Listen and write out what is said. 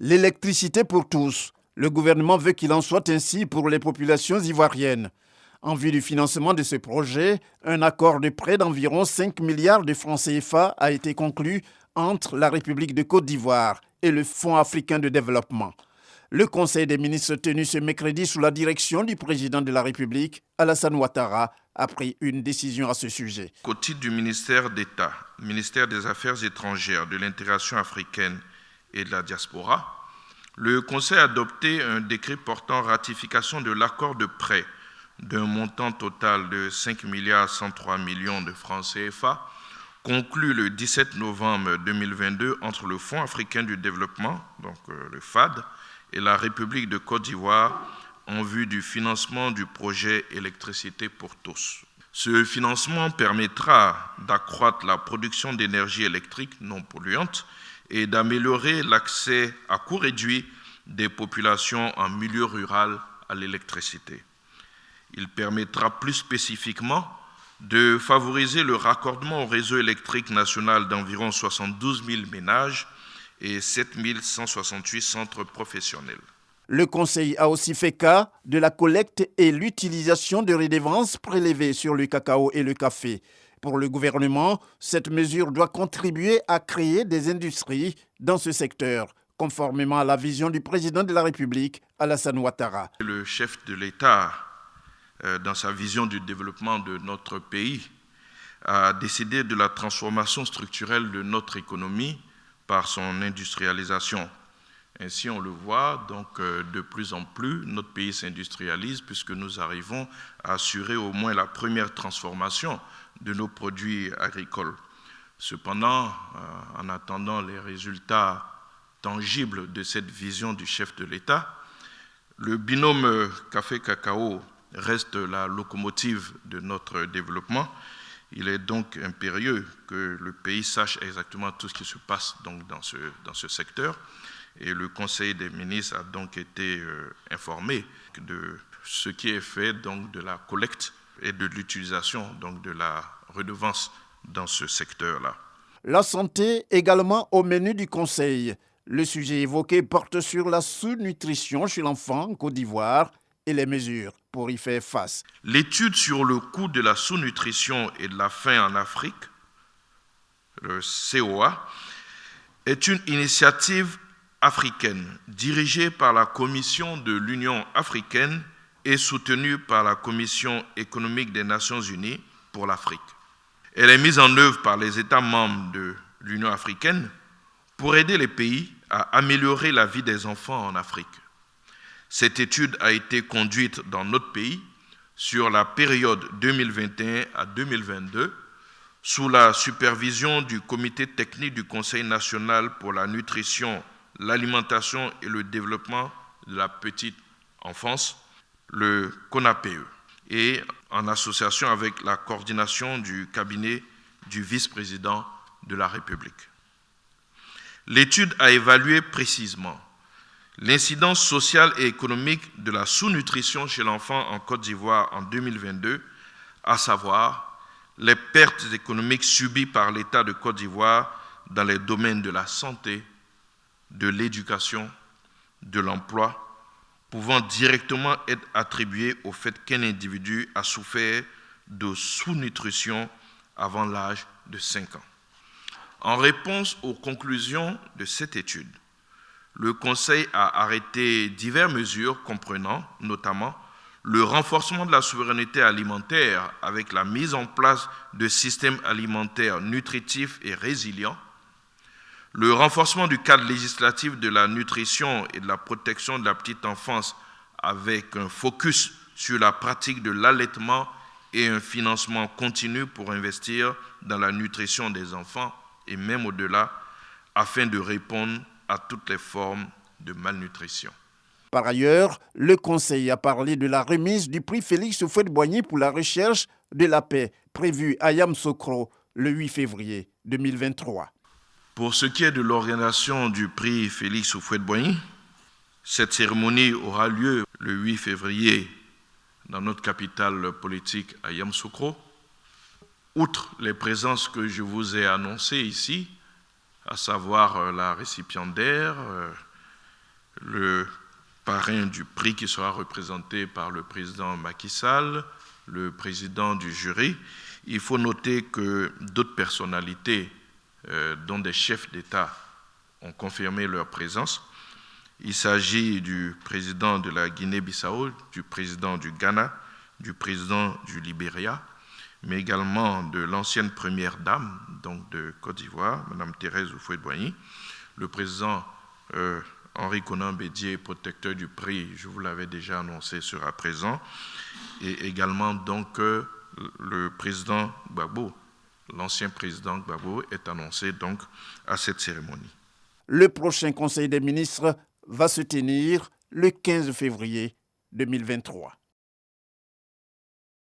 L'électricité pour tous. Le gouvernement veut qu'il en soit ainsi pour les populations ivoiriennes. En vue du financement de ce projet, un accord de prêt d'environ 5 milliards de francs CFA a été conclu entre la République de Côte d'Ivoire et le Fonds africain de développement. Le Conseil des ministres tenu ce mercredi sous la direction du président de la République, Alassane Ouattara, a pris une décision à ce sujet. Au titre du ministère d'État, ministère des Affaires étrangères, de l'intégration africaine et de la diaspora, le Conseil a adopté un décret portant ratification de l'accord de prêt d'un montant total de 5 103 millions de francs CFA, conclu le 17 novembre 2022 entre le Fonds africain du développement, donc le FAD, et la République de Côte d'Ivoire en vue du financement du projet Électricité pour tous. Ce financement permettra d'accroître la production d'énergie électrique non polluante et d'améliorer l'accès à coût réduit des populations en milieu rural à l'électricité. Il permettra plus spécifiquement de favoriser le raccordement au réseau électrique national d'environ 72 000 ménages et 7 168 centres professionnels. Le Conseil a aussi fait cas de la collecte et l'utilisation de redevances prélevées sur le cacao et le café. Pour le gouvernement, cette mesure doit contribuer à créer des industries dans ce secteur, conformément à la vision du président de la République, Alassane Ouattara. Le chef de l'État, dans sa vision du développement de notre pays, a décidé de la transformation structurelle de notre économie par son industrialisation. Ainsi, on le voit, donc de plus en plus, notre pays s'industrialise puisque nous arrivons à assurer au moins la première transformation de nos produits agricoles. Cependant, en attendant les résultats tangibles de cette vision du chef de l'État, le binôme café-cacao reste la locomotive de notre développement. Il est donc impérieux que le pays sache exactement tout ce qui se passe donc dans ce secteur. Et le Conseil des ministres a donc été informé de ce qui est fait donc de la collecte et de l'utilisation donc de la redevance dans ce secteur-là. La santé également au menu du Conseil. Le sujet évoqué porte sur la sous-nutrition chez l'enfant en Côte d'Ivoire et les mesures pour y faire face. L'étude sur le coût de la sous-nutrition et de la faim en Afrique, le COA, est une initiative africaine dirigée par la Commission de l'Union africaine et soutenue par la Commission économique des Nations unies pour l'Afrique. Elle est mise en œuvre par les États membres de l'Union africaine pour aider les pays à améliorer la vie des enfants en Afrique. Cette étude a été conduite dans notre pays sur la période 2021 à 2022 sous la supervision du Comité technique du Conseil national pour la nutrition, l'alimentation et le développement de la petite enfance, le CONAPE, et en association avec la coordination du cabinet du vice-président de la République. L'étude a évalué précisément l'incidence sociale et économique de la sous-nutrition chez l'enfant en Côte d'Ivoire en 2022, à savoir les pertes économiques subies par l'État de Côte d'Ivoire dans les domaines de la santé, de l'éducation, de l'emploi, pouvant directement être attribuées au fait qu'un individu a souffert de sous-nutrition avant l'âge de 5 ans. En réponse aux conclusions de cette étude, le Conseil a arrêté diverses mesures comprenant notamment le renforcement de la souveraineté alimentaire avec la mise en place de systèmes alimentaires nutritifs et résilients, le renforcement du cadre législatif de la nutrition et de la protection de la petite enfance avec un focus sur la pratique de l'allaitement et un financement continu pour investir dans la nutrition des enfants et même au-delà, afin de répondre à toutes les formes de malnutrition. Par ailleurs, le Conseil a parlé de la remise du prix Félix Houphouët-Boigny pour la recherche de la paix, prévue à Yamoussoukro le 8 février 2023. Pour ce qui est de l'organisation du prix Félix Houphouët-Boigny, cette cérémonie aura lieu le 8 février dans notre capitale politique à Yamoussoukro. Outre les présences que je vous ai annoncées ici, à savoir la récipiendaire, le parrain du prix qui sera représenté par le président Macky Sall, le président du jury. Il faut noter que d'autres personnalités, dont des chefs d'État, ont confirmé leur présence. Il s'agit du président de la Guinée-Bissau, du président du Ghana, du président du Libéria, mais également de l'ancienne première dame, donc de Côte d'Ivoire, Mme Thérèse Houphouët-Boigny, le président Henri Konan Bédié, protecteur du prix, je vous l'avais déjà annoncé, sera présent, et également donc le président Gbagbo, l'ancien président Gbagbo, est annoncé donc à cette cérémonie. Le prochain Conseil des ministres va se tenir le 15 février 2023.